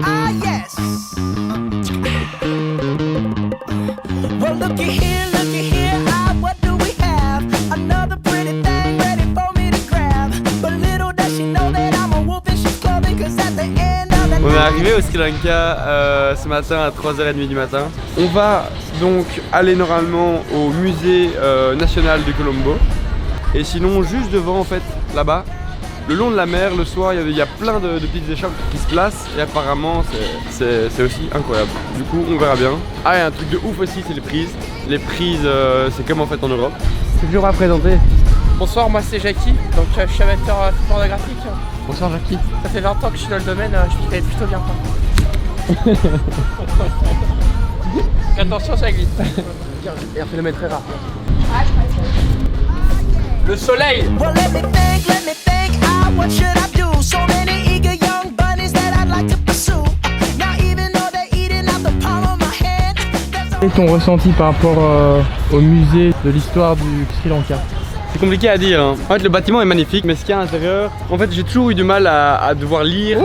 Ah yes. Well looky here, ah, what do we have? Another pretty thing ready for me to grab. But little does she know that I'm a wolf in sheep's clothing, 'cause at the end of the On est arrivé au Sri Lanka ce matin à 3h30 du matin. On va donc aller normalement au musée national de Colombo. Et sinon juste devant en fait, là-bas, le long de la mer, le soir, il y a plein de petites échoppes qui se placent. Et apparemment c'est aussi incroyable. Du coup on verra bien. Ah, et un truc de ouf aussi, c'est les prises. Les prises c'est comme en fait en Europe. C'est toujours à présenter. Bonsoir, moi c'est Jackie, donc je suis amateur photographique. Bonsoir Jackie. Ça fait 20 ans que je suis dans le domaine, je m'y connais plutôt bien. Attention, ça glisse. Et un phénomène très rare. Le soleil. well, let me think, ah, what should I do? So many eager young bunnies that I'd like to pursue. Now even though they're eating out the palm of my hand, there's Quel est ton ressenti par rapport au musée de l'histoire du Sri Lanka? C'est compliqué à dire hein. En fait le bâtiment est magnifique mais ce qu'il y a à l'intérieur, en fait j'ai toujours eu du mal à devoir lire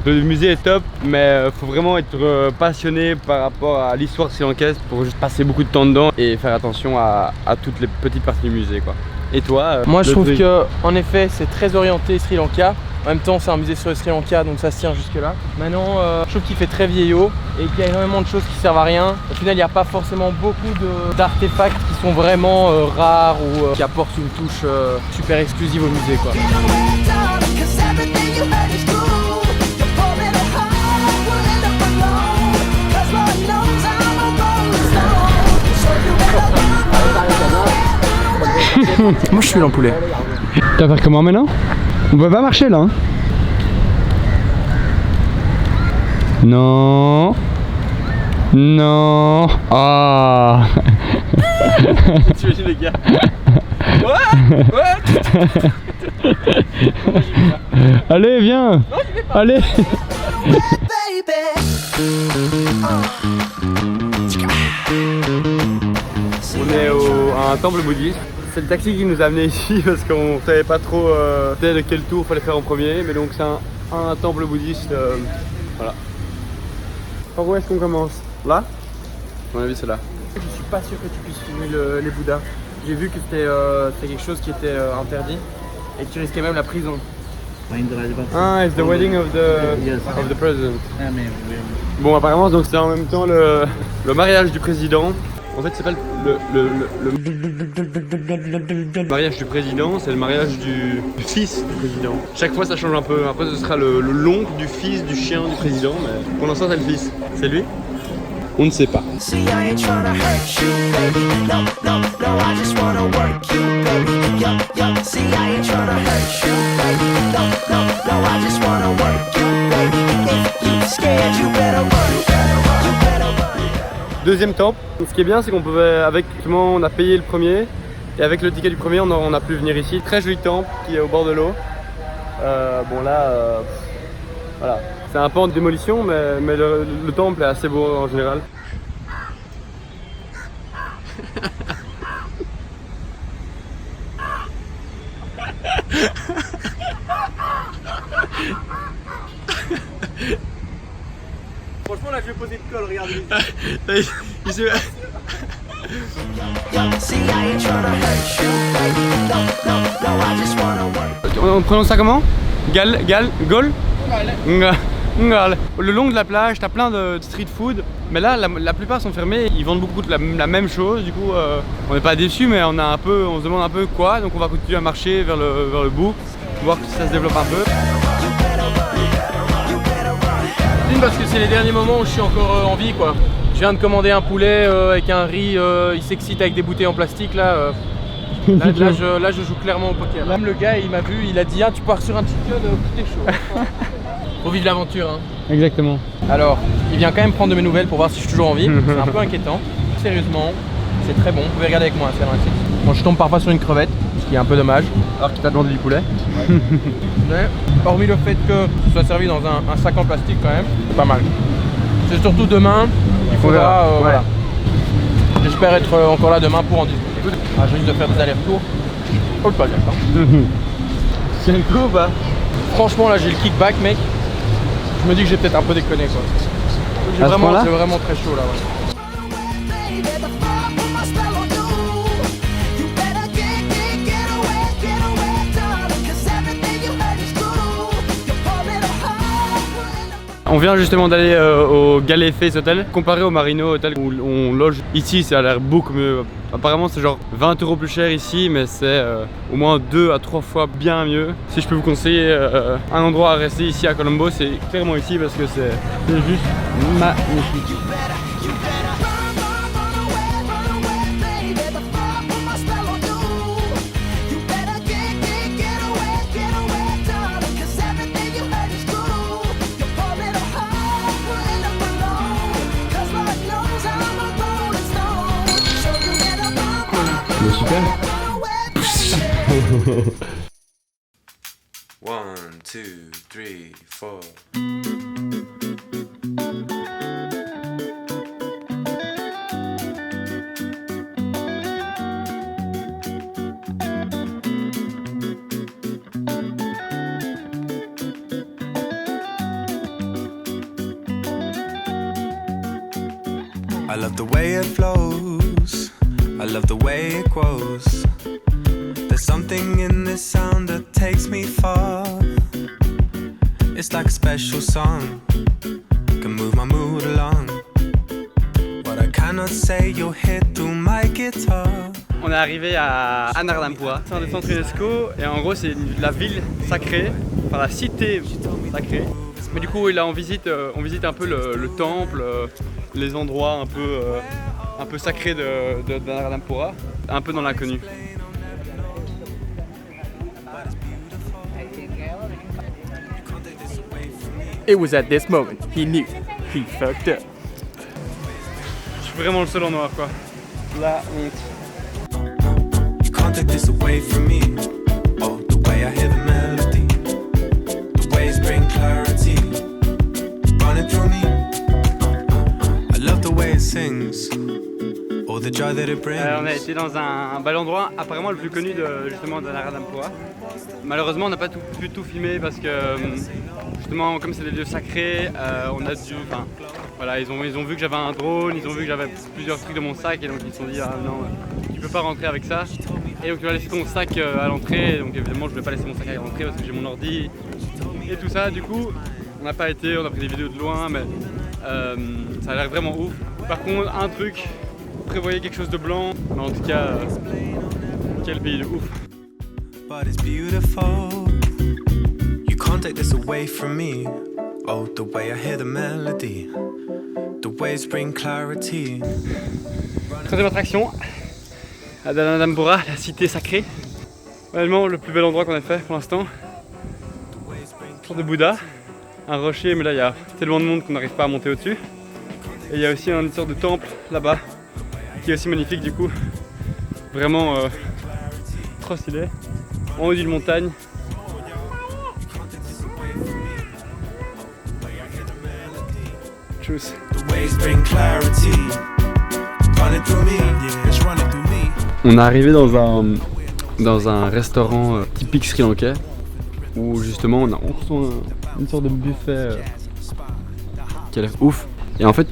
Le musée est top mais faut vraiment être passionné par rapport à l'histoire sri-lankaise pour juste passer beaucoup de temps dedans et faire attention à toutes les petites parties du musée quoi. Et toi Moi je trouve que en effet c'est très orienté Sri Lanka. En même temps c'est un musée sur le Sri Lanka donc ça se tient jusque là. Maintenant je trouve qu'il fait très vieillot et qu'il y a énormément de choses qui servent à rien. Au final il n'y a pas forcément beaucoup d'artefacts qui sont vraiment rares ou qui apportent une touche super exclusive au musée quoi. 'cause everything you heard is true. The poor little heart will end up alone. 'Cause Lord knows I'm a rolling stone. So you better Moi je suis l'empoulet. Tu vas faire comment maintenant? On peut pas marcher là hein. Non. Non. Ah. Tu imagines les gars. Ouais. Allez viens. Non j'y vais pas. Allez. baby. On est à un temple bouddhiste. C'est le taxi qui nous a amené ici parce qu'on savait pas trop de quel tour fallait faire en premier. Mais donc c'est un temple bouddhiste. Voilà. Par où est-ce qu'on commence? Là? À mon avis c'est là. Je suis pas sûr que tu puisses filmer les Bouddhas. J'ai vu que c'était quelque chose qui était interdit et que tu risquais même la prison. Ah, it's the wedding of the president. Bon, apparemment, donc c'est en même temps le mariage du président. En fait, c'est pas le mariage du président, c'est le mariage du fils du président. Chaque fois, ça change un peu. Après, ce sera l'oncle du fils du chien du président, mais pour l'instant, c'est le fils. C'est lui? On ne sait pas. See, I ain't tryna hurt you, baby. No, no, no, I just wanna work you, baby. Yo, yo, see, I ain't tryna hurt you, baby. No, no, no, I just wanna work you, baby. If you scared, you better run. You better run. Deuxième temple. Ce qui est bien, c'est qu'on pouvait, avec justement, on a payé le premier. Et avec le ticket du premier, on a pu venir ici. Très joli temple qui est au bord de l'eau. Bon là, voilà. C'est un peu en démolition, mais le temple est assez beau en général. Franchement là je vais poser de colle, regarde. On prononce ça comment? Gol? Le long de la plage, t'as plein de street food, mais là la plupart sont fermés, ils vendent beaucoup de la même chose, du coup on n'est pas déçus, mais on se demande un peu quoi, donc on va continuer à marcher vers le bout, voir si ça se développe un peu. Parce que c'est les derniers moments où je suis encore en vie quoi. Je viens de commander un poulet avec un riz, il s'excite avec des bouteilles en plastique là. Là je joue clairement au poker. Même le gars il m'a vu, il a dit ah tu pars sur un chicken, tout est chaud. Faut vivre l'aventure hein. Exactement. Alors, il vient quand même prendre de mes nouvelles pour voir si je suis toujours en vie. C'est un peu inquiétant. Sérieusement, c'est très bon. Vous pouvez regarder avec moi, c'est dans l'assiette. Bon, je tombe parfois sur une crevette, ce qui est un peu dommage, alors qu'il t'a demandé du poulet. Mais, hormis le fait que ce soit servi dans un sac en plastique quand même, c'est pas mal. C'est surtout demain, il faudra, ouais. voilà. J'espère être encore là demain pour en discuter. Ah, je risque de faire des allers-retours. Oh, le pas bien ça. C'est le coup ou pas? Franchement, là j'ai le kickback, mec. Je me dis que j'ai peut-être un peu déconné quoi. J'ai À ce point-là vraiment très chaud là. Ouais. Baby, the fire put my spell on you. You better get away, darling, 'cause everything you heard is true. You're pouring a hole. On vient justement d'aller au Galley Face Hotel. Comparé au Marino Hotel où on loge ici, ça a l'air beaucoup mieux. Apparemment c'est genre 20 € plus cher ici, mais c'est au moins 2 à 3 fois bien mieux. Si je peux vous conseiller un endroit à rester ici à Colombo, c'est clairement ici parce que c'est juste magnifique. You better run away, baby, the fire put my spell on you. You better get away, darling, 'cause everything you heard is true. You're pouring a hole in the balloon, 'cause Lord knows I'm a rolling stone. So you better run Super. away. 1, 2, 3, 4. I love the way it flows, I love the way it grows. There's something in this sound that takes me far. It's like a special song, can move my mood along. What I cannot say, you'll hear through my guitar. On est arrivé à Annardampura, c'est un des centres UNESCO et en gros c'est la ville sacrée, enfin la cité sacrée. Mais du coup là on visite un peu le temple, les endroits un peu sacrés d'Annardampura, un peu dans l'inconnu. It was at this moment he knew he fucked up. Je suis vraiment le seul en noir quoi. La honte. You can't take this away from me. Oh, the way I hear the melody, the waves bring clarity, running through me. I love the way it sings, all the joy that it brings. On a été dans un bel endroit, apparemment le plus connu justement d'Annardampura. Malheureusement on n'a pas pu tout filmer parce que justement comme c'est des lieux sacrés, on a dû, enfin voilà, ils ont vu que j'avais un drone, ils ont vu que j'avais plusieurs trucs dans mon sac et donc ils se sont dit ah non tu peux pas rentrer avec ça. Et donc tu vas laisser ton sac à l'entrée, donc évidemment je vais pas laisser mon sac à l'entrée parce que j'ai mon ordi et tout ça. Du coup on n'a pas été, on a pris des vidéos de loin mais ça a l'air vraiment ouf. Par contre un truc, prévoyez quelque chose de blanc, mais en tout cas quel pays de ouf. But it's beautiful. You can't take this away from me. Oh, the way I hear the melody, the waves bring clarity. Troisième attraction, à Annardampura, la cité sacrée. Vraiment le plus bel endroit qu'on a fait pour l'instant. Tour de Bouddha, un rocher, mais là il y a tellement de monde qu'on n'arrive pas à monter au-dessus. Et il y a aussi une sorte de temple là-bas, qui est aussi magnifique du coup. Vraiment trop stylé. En haut d'une montagne. Tchuss. The waves bring clarity, running through me. Yeah, it's running through me. On est arrivé dans un restaurant typique sri lankais où justement on reçoit une sorte de buffet qui a l'air ouf. Et en fait,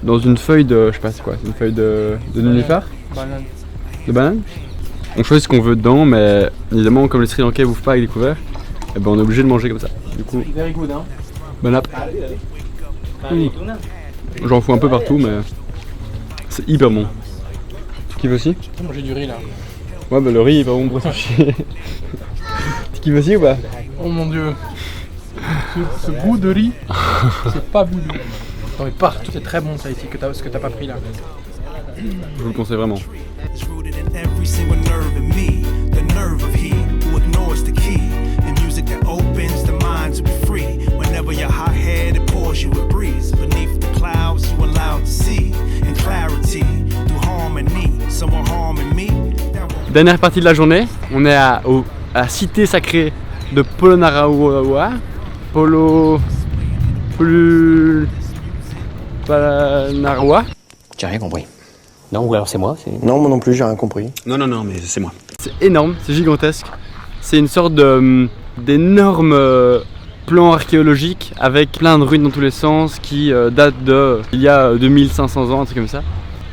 dans une feuille de, je sais pas c'est quoi, c'est une feuille de nénuphar, Banane. de banane. On choisit ce qu'on veut dedans, mais évidemment comme les Sri Lankais bouffent pas avec des couverts, et ben on est obligé de manger comme ça. Du coup, Very good hein. bon app. J'en fous un peu partout, mais c'est hyper bon. Tu kiffes aussi? J'ai mangé du riz là. Ouais bah le riz est pas bon pour sushi. Tu kiffes aussi ou pas? Oh mon dieu. Ce goût de riz, c'est pas voulu. Non mais partout c'est très bon ça ici, ce que t'as pas pris là. Je vous le conseille vraiment. It's rooted in every single nerve in me, the nerve of he who ignores the key. The music that opens the mind to be free. Whenever your hot head it pours you a breeze. Beneath the clouds you allowed to see. In clarity, through harmony. Someone harming me. Dernière partie de la journée, on est à la cité sacrée de Polonnaruwa. Polonnaruwa. J'ai rien compris. Non, ou alors c'est moi. Non, moi non plus, j'ai rien compris. Non, mais c'est moi. C'est énorme, c'est gigantesque. C'est une sorte d'énorme plan archéologique avec plein de ruines dans tous les sens qui datent de il y a 2500 ans, un truc comme ça.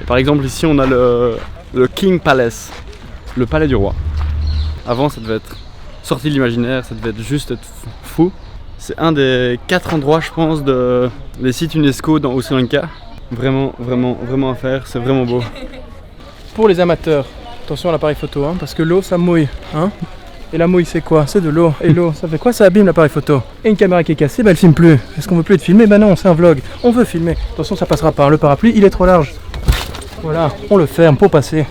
Et par exemple ici on a le King Palace, le palais du roi. Avant ça devait être sorti de l'imaginaire, ça devait être juste être fou. C'est un des 4 endroits je pense des sites UNESCO au Sri Lanka. Vraiment à faire, c'est vraiment beau. Pour les amateurs, attention à l'appareil photo, hein, parce que l'eau ça mouille. Hein. Et la mouille c'est quoi? C'est de l'eau. Et l'eau ça fait quoi? Ça abîme l'appareil photo. Et une caméra qui est cassée, bah elle filme plus. Est-ce qu'on veut plus être filmé? Bah non, c'est un vlog. On veut filmer. Attention, ça passera pas. Le parapluie il est trop large. Voilà, on le ferme pour passer.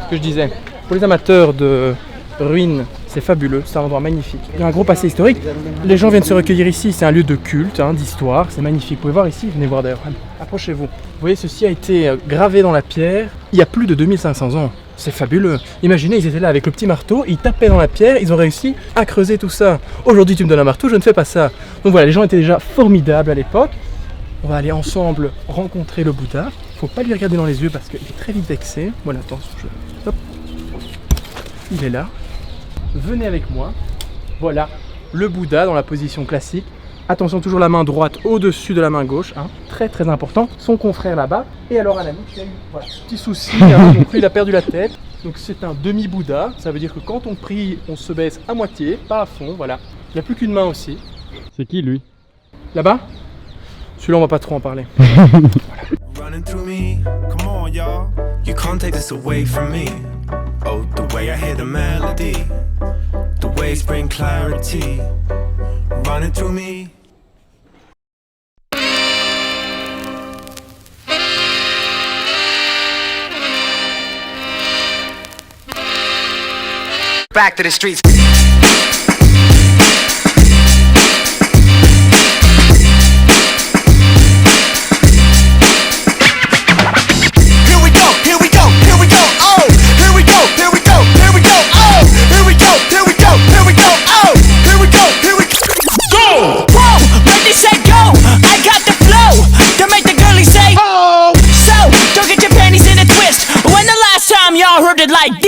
Ce que je disais, pour les amateurs de ruines, c'est fabuleux, c'est un endroit magnifique. Il y a un gros passé historique. Les gens viennent se recueillir ici, c'est un lieu de culte, hein, d'histoire, c'est magnifique. Vous pouvez voir ici, venez voir d'ailleurs. Approchez-vous. Vous voyez, ceci a été gravé dans la pierre il y a plus de 2500 ans. C'est fabuleux. Imaginez, ils étaient là avec le petit marteau, ils tapaient dans la pierre, ils ont réussi à creuser tout ça. Aujourd'hui, tu me donnes un marteau, je ne fais pas ça. Donc voilà, les gens étaient déjà formidables à l'époque. On va aller ensemble rencontrer le Bouddha. Faut pas lui regarder dans les yeux parce qu'il est très vite vexé. Voilà, attention, hop. Il est là. Venez avec moi. Voilà, le Bouddha dans la position classique. Attention, toujours la main droite au-dessus de la main gauche, hein. Très très important. Son confrère là-bas. Et alors un ami qui a eu voilà, petit souci, hein. Donc lui il a perdu la tête. Donc c'est un demi-Bouddha. Ça veut dire que quand on prie, on se baisse à moitié, pas à fond. Voilà. Il n'y a plus qu'une main aussi. C'est qui lui? Là-bas? Celui-là on va pas trop en parler. Running through me, come on y'all. You can't take this away from me. Oh, the way I hear the melody, the waves bring clarity. Running through me. Back to the streets. Like